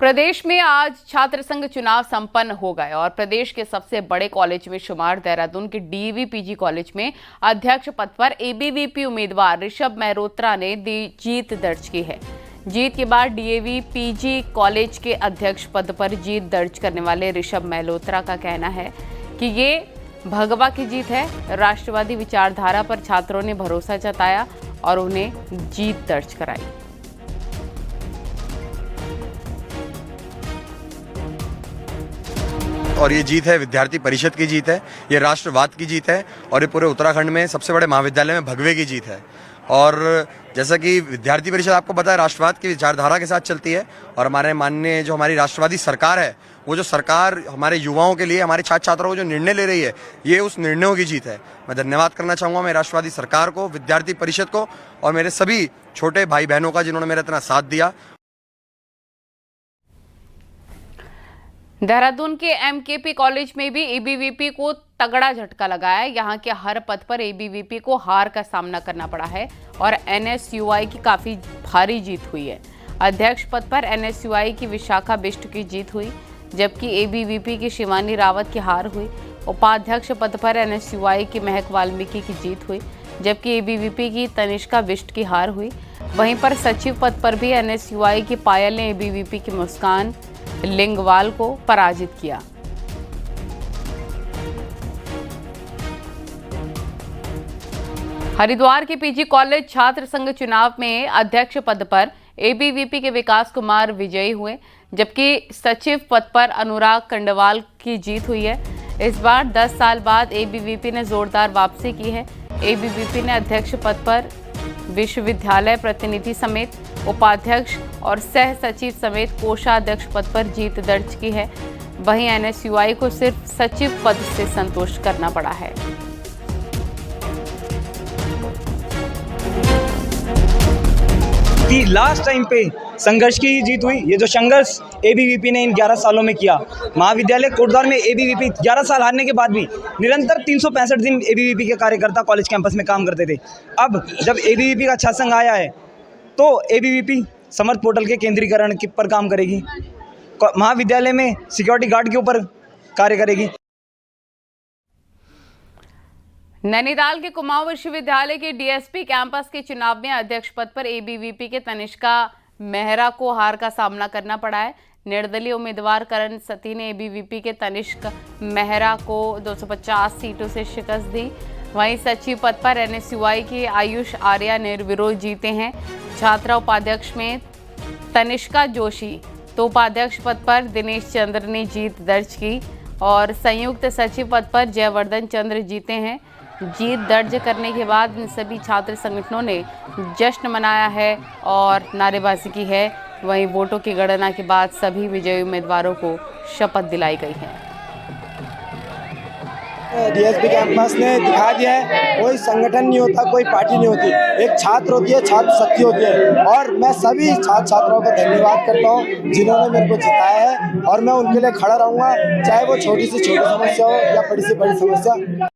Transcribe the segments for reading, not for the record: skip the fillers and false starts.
प्रदेश में आज छात्र संघ चुनाव संपन्न हो गए और प्रदेश के सबसे बड़े कॉलेज में शुमार देहरादून के डीएवी पीजी कॉलेज में अध्यक्ष पद पर एबीवीपी उम्मीदवार ऋषभ मेहरोत्रा ने जीत दर्ज की है। जीत के बाद डीएवी पीजी कॉलेज के अध्यक्ष पद पर जीत दर्ज करने वाले ऋषभ मेहरोत्रा का कहना है कि ये भगवा की जीत है। राष्ट्रवादी विचारधारा पर छात्रों ने भरोसा जताया और उन्हें जीत दर्ज कराई। और ये जीत है विद्यार्थी परिषद की जीत है, ये राष्ट्रवाद की जीत है और ये पूरे उत्तराखंड में सबसे बड़े महाविद्यालय में भगवे की जीत है। और जैसा कि विद्यार्थी परिषद आपको पता है राष्ट्रवाद की विचारधारा के साथ चलती है और हमारे माननीय जो हमारी राष्ट्रवादी सरकार है, वो जो सरकार हमारे युवाओं के लिए, हमारे छात्र छात्राओं को जो निर्णय ले रही है, ये उस निर्णयों की जीत है। मैं धन्यवाद करना चाहूँगा मेरी राष्ट्रवादी सरकार को, विद्यार्थी परिषद को और मेरे सभी छोटे भाई बहनों का जिन्होंने मेरा इतना साथ दिया। देहरादून के एमकेपी कॉलेज में भी एबीवीपी को तगड़ा झटका लगा है। यहाँ के हर पद पर एबीवीपी को हार का सामना करना पड़ा है और एनएसयूआई की काफी भारी जीत हुई है। अध्यक्ष पद पर एनएसयूआई की विशाखा बिष्ट की जीत हुई, जबकि एबीवीपी की शिवानी रावत की हार हुई। उपाध्यक्ष पद पर एनएसयूआई की महक वाल्मीकि की जीत हुई, जबकि एबीवीपी की तनिष्का बिष्ट की हार हुई। वहीं पर सचिव पद पर भी एनएसयूआई की पायल ने एबीवीपी की मुस्कान लिंगवाल को पराजित किया। हरिद्वार के पीजी कॉलेज छात्र संघ चुनाव में अध्यक्ष पद पर एबीवीपी के विकास कुमार विजयी हुए, जबकि सचिव पद पर अनुराग कंडवाल की जीत हुई है। इस बार 10 साल बाद एबीवीपी ने जोरदार वापसी की है। एबीवीपी ने अध्यक्ष पद पर विश्वविद्यालय प्रतिनिधि समेत उपाध्यक्ष और सह सचिव समेत कोषाध्यक्ष पद पर जीत दर्ज की है। वहीं एनएसयूआई को सिर्फ सचिव पद से संतोष करना पड़ा है। कि लास्ट टाइम पे संघर्ष की जीत हुई। ये जो संघर्ष एबीवीपी ने इन 11 सालों में किया, महाविद्यालय कोटद्वार में एबीवीपी 11 साल हारने के बाद भी निरंतर 365 दिन एबीवीपी के कार्यकर्ता कॉलेज कैंपस में काम करते थे। अब जब एबीवीपी का छात्र संघ आया है तो एबीवीपी समर्थ पोर्टल के केंद्रीकरण पर काम करेगी, महाविद्यालय में सिक्योरिटी गार्ड के ऊपर कार्य करेगी। नैनीताल के कुमाऊं विश्वविद्यालय के डीएसपी कैंपस के चुनाव में अध्यक्ष पद पर एबीवीपी के तनिष्का मेहरा को हार का सामना करना पड़ा है। निर्दलीय उम्मीदवार करण सती ने एबीवीपी के तनिष्क मेहरा को 250 सीटों से शिकस्त दी। वहीं सचिव पद पर एनएसयूआई की आयुष आर्या निर्विरोध जीते हैं। छात्रा उपाध्यक्ष में तनिष्का जोशी तो उपाध्यक्ष पद पर दिनेश चंद्र ने जीत दर्ज की और संयुक्त सचिव पद पर जयवर्धन चंद्र जीते हैं। जीत दर्ज करने के बाद इन सभी छात्र संगठनों ने जश्न मनाया है और नारेबाजी की है। वहीं वोटों की गणना के बाद सभी विजयी उम्मीदवारों को शपथ दिलाई गई है। डीएसपी कैंपस ने दिखा दिया है कोई संगठन नहीं होता, कोई पार्टी नहीं होती, एक छात्र होती है, छात्र शक्ति होती है। और मैं सभी छात्र छात्राओं का धन्यवाद करता हूँ जिन्होंने मेरे को जिताया है और मैं उनके लिए खड़ा रहूँगा, चाहे वो छोटी से छोटी समस्या हो या बड़ी से बड़ी समस्या।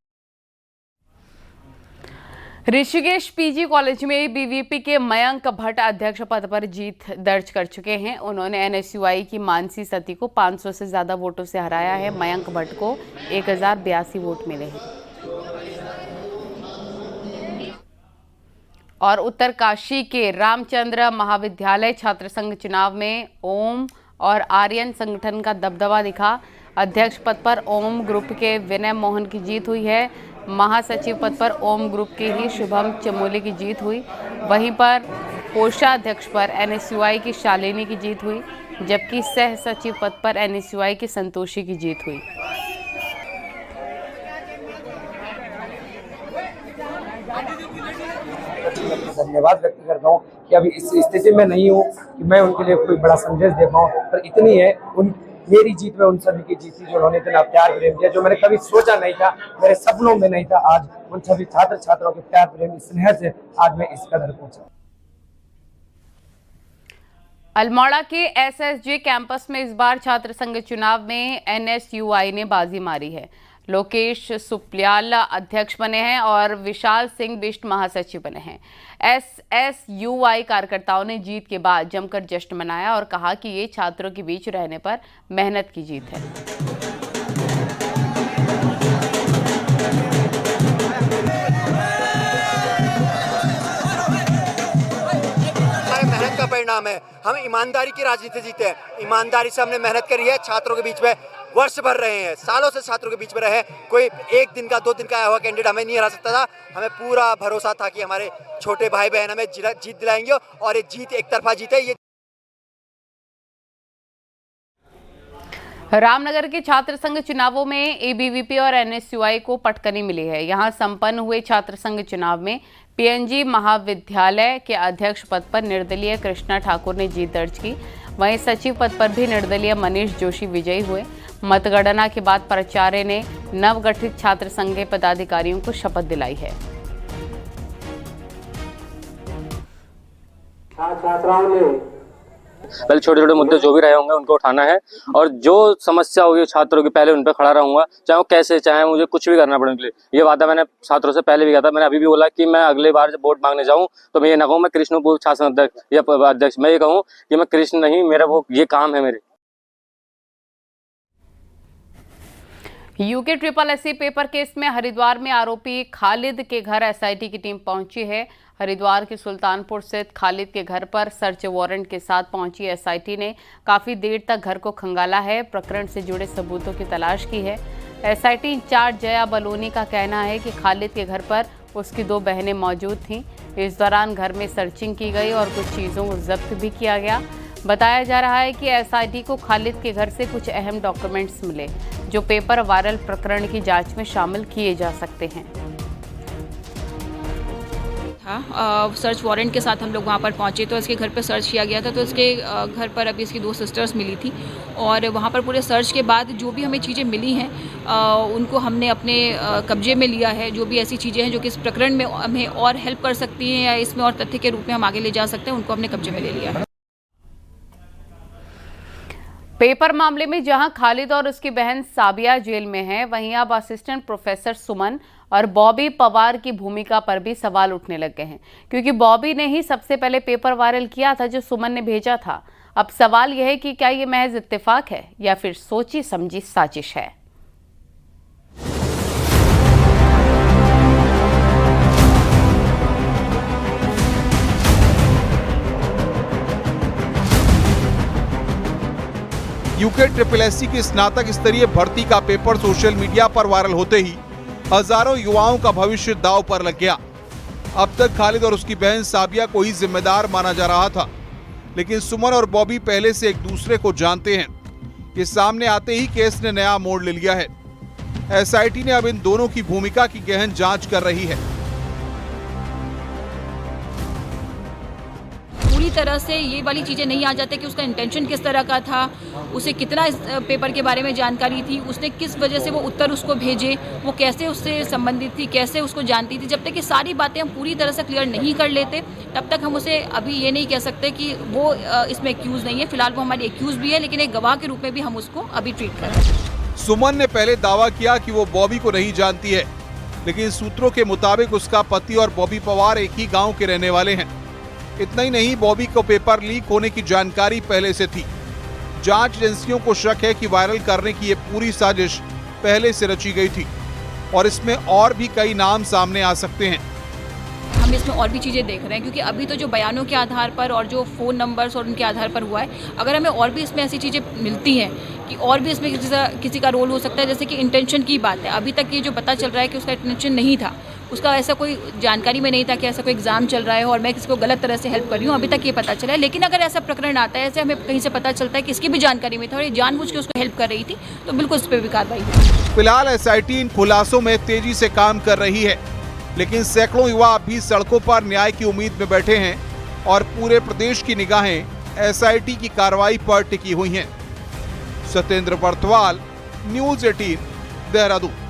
ऋषिकेश पीजी कॉलेज में एबीवीपी के मयंक भट्ट अध्यक्ष पद पर जीत दर्ज कर चुके हैं। उन्होंने एनएसयूआई की मानसी सती को 500 से ज्यादा वोटों से हराया है। मयंक भट्ट को 1082 वोट मिले हैं। और उत्तरकाशी के रामचंद्र महाविद्यालय छात्र संघ चुनाव में ओम और आर्यन संगठन का दबदबा दिखा। अध्यक्ष पद पर ओम ग्रुप के विनय मोहन की जीत हुई है। महासचिव पद पर ओम ग्रुप के ही शुभम चमोली की जीत हुई। वहीं पर कोषाध्यक्ष पर एनएसयूआई की शालिनी की जीत हुई, जबकि सह सचिव पद पर एनएसयूआई की संतोषी की जीत हुई। धन्यवाद व्यक्त करता हूँ कि अभी इस स्थिति में नहीं हूँ कि मैं उनके लिए कोई बड़ा संदेश दे पाऊँ, पर इतनी है मेरी जीत में उन सभी की जीत थी जो उन्होंने इतना प्यार प्रेम दिया, जो मैंने कभी सोचा नहीं था, मेरे सपनों में नहीं था। आज उन सभी छात्र छात्राओं के प्यार प्रेम स्नेह से आज मैं इस कदर पहुंचा। अल्मोड़ा के एसएसजे कैंपस में इस बार छात्र संघ चुनाव में एनएसयूआई ने बाजी मारी है। लोकेश सुप्रियाल अध्यक्ष बने हैं और विशाल सिंह बिष्ट महासचिव बने हैं। SSUI कार्यकर्ताओं ने जीत के बाद जमकर जश्न मनाया और कहा कि ये छात्रों के बीच रहने पर मेहनत की जीत है। मेहनत का परिणाम है। हम ईमानदारी की राजनीति जीते हैं। ईमानदारी से हमने मेहनत करी है। छात्रों के बीच में वर्ष भर रहे हैं, सालों से छात्रों के बीच में रहे। कोई एक दिन का 2 दिन का आया हुआ कैंडिडेट हमें नहीं हरा सकता था। हमें पूरा भरोसा था कि हमारे छोटे भाई बहन हमें जीत दिलाएंगे और ये जीत एक तरफा जीत है। ये रामनगर के छात्र संघ चुनावों में ABVP और NSUI को पटकनी मिली है। यहां संपन्न हुए छात्र संघ चुनाव में PNG महाविद्यालय के अध्यक्ष पद पर निर्दलीय कृष्णा ठाकुर ने जीत दर्ज की। वहीं सचिव पद पर भी निर्दलीय मनीष जोशी विजयी हुए। मतगणना के बाद प्राचार्य ने नवगठित छात्र संघ के पदाधिकारियों को शपथ दिलाई है। छात्राओं ने पहले छोटे छोटे मुद्दे जो भी रहे होंगे उनको उठाना है और जो समस्या होगी छात्रों की पहले उन पर खड़ा रहूंगा, चाहे वो कैसे, चाहे मुझे कुछ भी करना पड़े उनके लिए। ये वादा मैंने छात्रों से पहले भी किया था। मैंने अभी भी बोला कि मैं अगली बार जब वोट मांगने जाऊं तो मैं ये ना कहूं मैं कृष्णपुर शासन अध्यक्ष या अध्यक्ष, मैं ये कहूं कि मैं कृष्ण नहीं, मेरा वो ये काम है मेरे। UK SSSC पेपर केस में हरिद्वार में आरोपी खालिद के घर SIT की टीम पहुंची है। हरिद्वार के सुल्तानपुर स्थित खालिद के घर पर सर्च वारंट के साथ पहुंची SIT ने काफी देर तक घर को खंगाला है, प्रकरण से जुड़े सबूतों की तलाश की है। SIT इंचार्ज जया बलोनी का कहना है कि खालिद के घर पर उसकी 2 बहनें मौजूद थीं। इस दौरान घर में सर्चिंग की गई और कुछ चीज़ों को जब्त भी किया गया। बताया जा रहा है कि SIT को खालिद के घर से कुछ अहम डॉक्यूमेंट्स मिले जो पेपर वायरल प्रकरण की जांच में शामिल किए जा सकते हैं। सर्च वारंट के साथ हम लोग वहाँ पर पहुँचे तो इसके घर पर सर्च किया गया था। तो इसके घर पर अभी इसकी 2 सिस्टर्स मिली थी और वहाँ पर पूरे सर्च के बाद जो भी हमें चीज़ें मिली हैं उनको हमने अपने कब्जे में लिया है। जो भी ऐसी चीज़ें हैं जो कि इस प्रकरण में हमें और हेल्प कर सकती हैं या इसमें और तथ्य के रूप में हम आगे ले जा सकते हैं, उनको हमने कब्जे में ले लिया है। पेपर मामले में जहां खालिद और उसकी बहन साबिया जेल में हैं, वहीं अब असिस्टेंट प्रोफेसर सुमन और बॉबी पवार की भूमिका पर भी सवाल उठने लग गए हैं, क्योंकि बॉबी ने ही सबसे पहले पेपर वायरल किया था जो सुमन ने भेजा था। अब सवाल यह है कि क्या ये महज इत्तेफाक है या फिर सोची समझी साजिश है। UK SSSC की स्नातक स्तरीय भर्ती का पेपर सोशल मीडिया पर वायरल होते ही हजारों युवाओं का भविष्य दांव पर लग गया। अब तक खालिद और उसकी बहन साबिया को ही जिम्मेदार माना जा रहा था, लेकिन सुमन और बॉबी पहले से एक दूसरे को जानते हैं। ये सामने आते ही केस ने नया मोड़ ले लिया है। SIT ने अब इन दोनों की भूमिका की गहन जांच कर रही है। पूरी तरह से ये वाली चीज़ें नहीं आ जाती कि उसका इंटेंशन किस तरह का था, उसे कितना इस पेपर के बारे में जानकारी थी, उसने किस वजह से वो उत्तर उसको भेजे, वो कैसे उससे संबंधित थी, कैसे उसको जानती थी। जब तक ये सारी बातें हम पूरी तरह से क्लियर नहीं कर लेते तब तक हम उसे अभी ये नहीं कह सकते कि वो इसमें एक्यूज़ नहीं है। फिलहाल वो हमारी एक्यूज़ भी है, लेकिन एक गवाह के रूप में भी हम उसको अभी ट्रीट कर रहे हैं। सुमन ने पहले दावा किया कि वो बॉबी को नहीं जानती है, लेकिन सूत्रों के मुताबिक उसका पति और बॉबी पवार एक ही गाँव के रहने वाले हैं। इतना ही नहीं, बॉबी को पेपर लीक होने की जानकारी पहले से थी। जांच एजेंसियों को शक है कि वायरल करने की ये पूरी साजिश पहले से रची गई थी और इसमें और भी कई नाम सामने आ सकते हैं। हम इसमें और भी चीज़ें देख रहे हैं, क्योंकि अभी तो जो बयानों के आधार पर और जो फ़ोन नंबर्स और उनके आधार पर हुआ है, अगर हमें और भी इसमें ऐसी चीज़ें मिलती हैं कि और भी इसमें किसी का रोल हो सकता है। जैसे कि इंटेंशन की बात है, अभी तक ये जो पता चल रहा है कि उसका इंटेंशन नहीं था, उसका ऐसा कोई जानकारी में नहीं था कि ऐसा कोई एग्जाम चल रहा है और मैं किसी को गलत तरह से हेल्प कर रही हूँ, अभी तक ये पता चला है। लेकिन अगर ऐसा प्रकरण आता है, ऐसे हमें कहीं से पता चलता है कि इसकी भी जानकारी में था और ये जानबूझ के उसको हेल्प कर रही थी, तो बिल्कुल इस पर भी कार्रवाई होगी। फिलहाल SIT इन खुलासों में तेजी से काम कर रही है, लेकिन सैकड़ों युवा अभी सड़कों पर न्याय की उम्मीद में बैठे हैं और पूरे प्रदेश की निगाहें SIT की कार्रवाई पर टिकी हुई हैं। Satyendra Bartwal, news 18, Dehradun.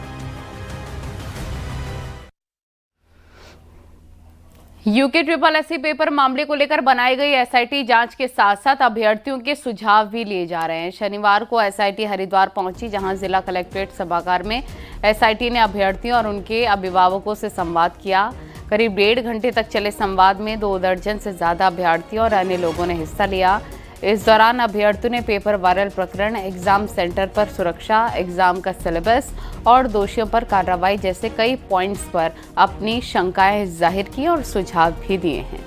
UK SSC paper मामले को लेकर बनाई गई एसआईटी जांच के साथ साथ अभ्यर्थियों के सुझाव भी लिए जा रहे हैं। शनिवार को एसआईटी हरिद्वार पहुंची, जहां जिला कलेक्ट्रेट सभागार में एसआईटी ने अभ्यर्थियों और उनके अभिभावकों से संवाद किया। करीब 1.5 घंटे तक चले संवाद में 2 दर्जन से ज्यादा अभ्यर्थियों और अन्य लोगों ने हिस्सा लिया। इस दौरान अभ्यर्थियों ने पेपर वायरल प्रकरण, एग्जाम सेंटर पर सुरक्षा, एग्जाम का सिलेबस और दोषियों पर कार्रवाई जैसे कई पॉइंट्स पर अपनी शंकाएं जाहिर की और सुझाव भी दिए हैं।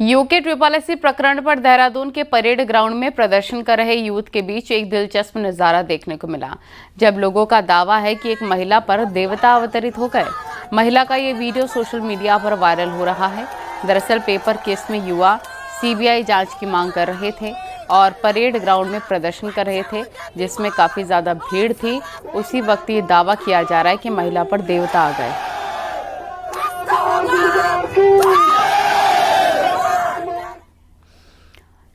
यूके SSC प्रकरण पर देहरादून के परेड ग्राउंड में प्रदर्शन कर रहे यूथ के बीच एक दिलचस्प नजारा देखने को मिला, जब लोगों का दावा है कि एक महिला पर देवता अवतरित हो गए। महिला का ये वीडियो सोशल मीडिया पर वायरल हो रहा है। दरअसल पेपर केस में युवा सीबीआई जांच की मांग कर रहे थे और परेड ग्राउंड में प्रदर्शन कर रहे थे, जिसमें काफी ज्यादा भीड़ थी। उसी वक्त ये दावा किया जा रहा है कि महिला पर देवता आ गए।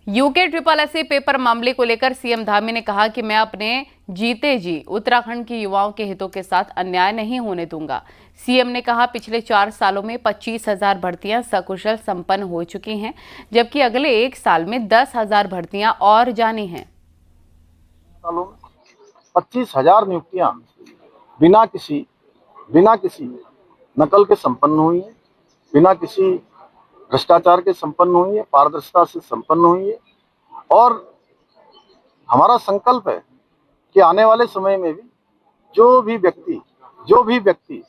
यूके SSC पेपर मामले को लेकर सीएम धामी ने कहा कि मैं अपने जीते जी उत्तराखंड के युवाओं के हितों के साथ अन्याय नहीं होने दूंगा। सीएम ने कहा, पिछले 4 सालों में 25,000 भर्तियां सकुशल संपन्न हो चुकी हैं, जबकि अगले 1 साल में 10,000 भर्तियां और जानी हैं। सालों में 25,000 नियुक्तियां बिना किसी नकल के संपन्न हुई है, बिना किसी भ्रष्टाचार के संपन्न हुई है, पारदर्शिता से संपन्न हुई है। और हमारा संकल्प है कि आने वाले समय में भी जो भी व्यक्ति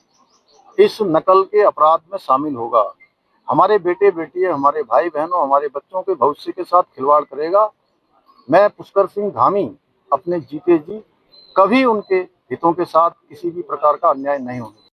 इस नकल के अपराध में शामिल होगा, हमारे बेटे बेटियां, हमारे भाई बहनों, हमारे बच्चों के भविष्य के साथ खिलवाड़ करेगा, मैं पुष्कर सिंह धामी अपने जीते जी कभी उनके हितों के साथ किसी भी प्रकार का अन्याय नहीं होगा।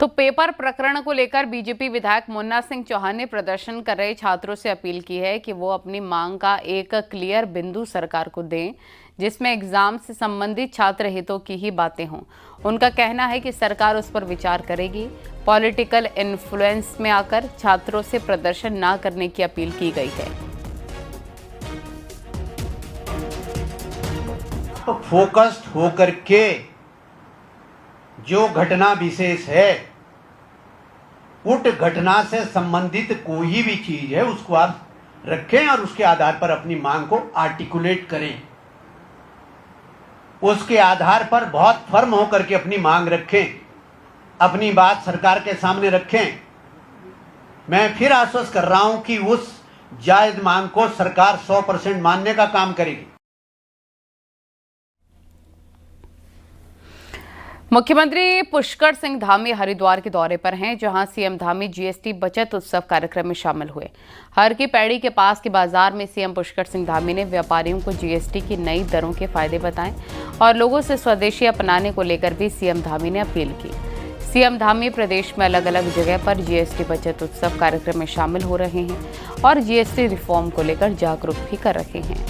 तो पेपर प्रकरण को लेकर बीजेपी विधायक मुन्ना सिंह चौहान ने प्रदर्शन कर रहे छात्रों से अपील की है कि वो अपनी मांग का एक क्लियर बिंदु सरकार को दें, जिसमें एग्जाम से संबंधित छात्र हितों की ही बातें हों। उनका कहना है कि सरकार उस पर विचार करेगी। पॉलिटिकल इन्फ्लुएंस में आकर छात्रों से प्रदर्शन न करने की अपील की गई है। तो फोकस्ड होकर के जो घटना विशेष है, उस घटना से संबंधित कोई भी चीज है उसको आप रखें और उसके आधार पर अपनी मांग को आर्टिकुलेट करें। उसके आधार पर बहुत फर्म होकर के अपनी मांग रखें, अपनी बात सरकार के सामने रखें। मैं फिर आश्वस्त कर रहा हूं कि उस जायज मांग को सरकार 100% मानने का काम करेगी। मुख्यमंत्री पुष्कर सिंह धामी हरिद्वार के दौरे पर हैं, जहां सीएम धामी जीएसटी बचत उत्सव कार्यक्रम में शामिल हुए। हर की पैड़ी के पास के बाजार में सीएम पुष्कर सिंह धामी ने व्यापारियों को जीएसटी की नई दरों के फायदे बताए और लोगों से स्वदेशी अपनाने को लेकर भी सीएम धामी ने अपील की। सीएम धामी प्रदेश में अलग अलग जगह पर जीएसटी बचत उत्सव कार्यक्रम में शामिल हो रहे हैं और जीएसटी रिफॉर्म को लेकर जागरूक भी कर रहे हैं।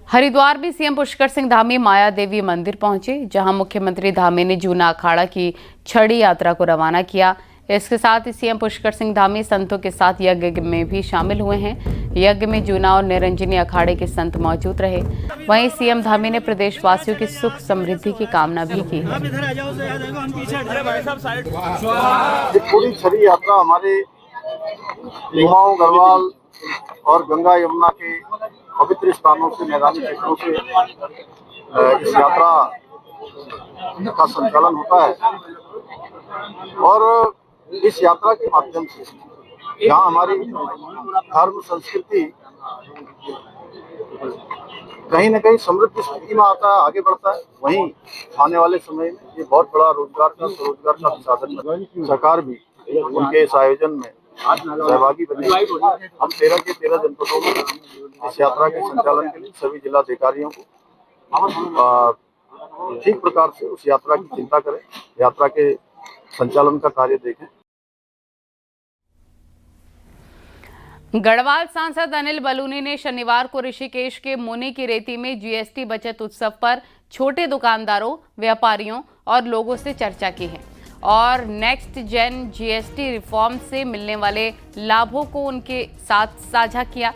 हरिद्वार में सीएम पुष्कर सिंह धामी माया देवी मंदिर पहुंचे, जहां मुख्यमंत्री धामी ने जूना अखाड़ा की छड़ी यात्रा को रवाना किया। इसके साथ ही सीएम पुष्कर सिंह धामी संतों के साथ यज्ञ में भी शामिल हुए हैं। यज्ञ में जूना और निरंजनी अखाड़े के संत मौजूद रहे। वहीं सीएम धामी ने प्रदेशवासियों की सुख समृद्धि की कामना भी की है। पूरी छड़ी यात्रा हमारे कुमाऊं, गढ़वाल और गंगा यमुना के पवित्र स्थानों से, मैदानी क्षेत्रों से इस यात्रा का संचालन होता है। और इस यात्रा के माध्यम से जहाँ हमारी धर्म संस्कृति कहीं न कहीं समृद्ध स्थिति में आता है, आगे बढ़ता है, वहीं आने वाले समय में ये बहुत बड़ा रोजगार का, स्वरोजगार का साधन बनेगा। सरकार भी उनके इस आयोजन में सहभागी बनेगी। हम 13 के 13 जनपदों में इस यात्रा के संचालन के लिए सभी जिलाधिकारियों को ठीक प्रकार से उस यात्रा की चिंता करें, यात्रा के संचालन का कार्य देखें। गढ़वाल सांसद अनिल बलूनी ने शनिवार को ऋषिकेश के मुनि की रेती में जीएसटी बचत उत्सव पर छोटे दुकानदारों, व्यापारियों और लोगों से चर्चा की है। और नेक्स्ट जेन जीएसटी रिफॉर्म से मिलने वाले लाभों को उनके साथ साझा किया।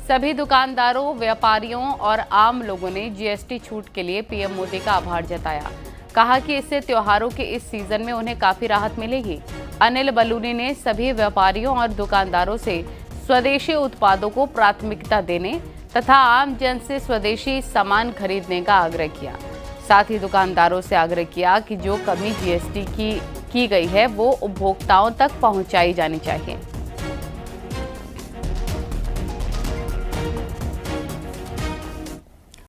सभी दुकानदारों, व्यापारियों और आम लोगों ने जीएसटी छूट के लिए पीएम मोदी का आभार जताया। कहा कि इससे त्योहारों के इस सीजन में उन्हें काफी राहत मिलेगी। अनिल बलूनी ने सभी व्यापारियों और दुकानदारों से स्वदेशी उत्पादों को प्राथमिकता देने तथा आम जन से स्वदेशी सामान खरीदने का आग्रह किया। साथ ही दुकानदारों से आग्रह किया कि जो कमी जीएसटी की गई है वो उपभोक्ताओं तक पहुंचाई जानी चाहिए।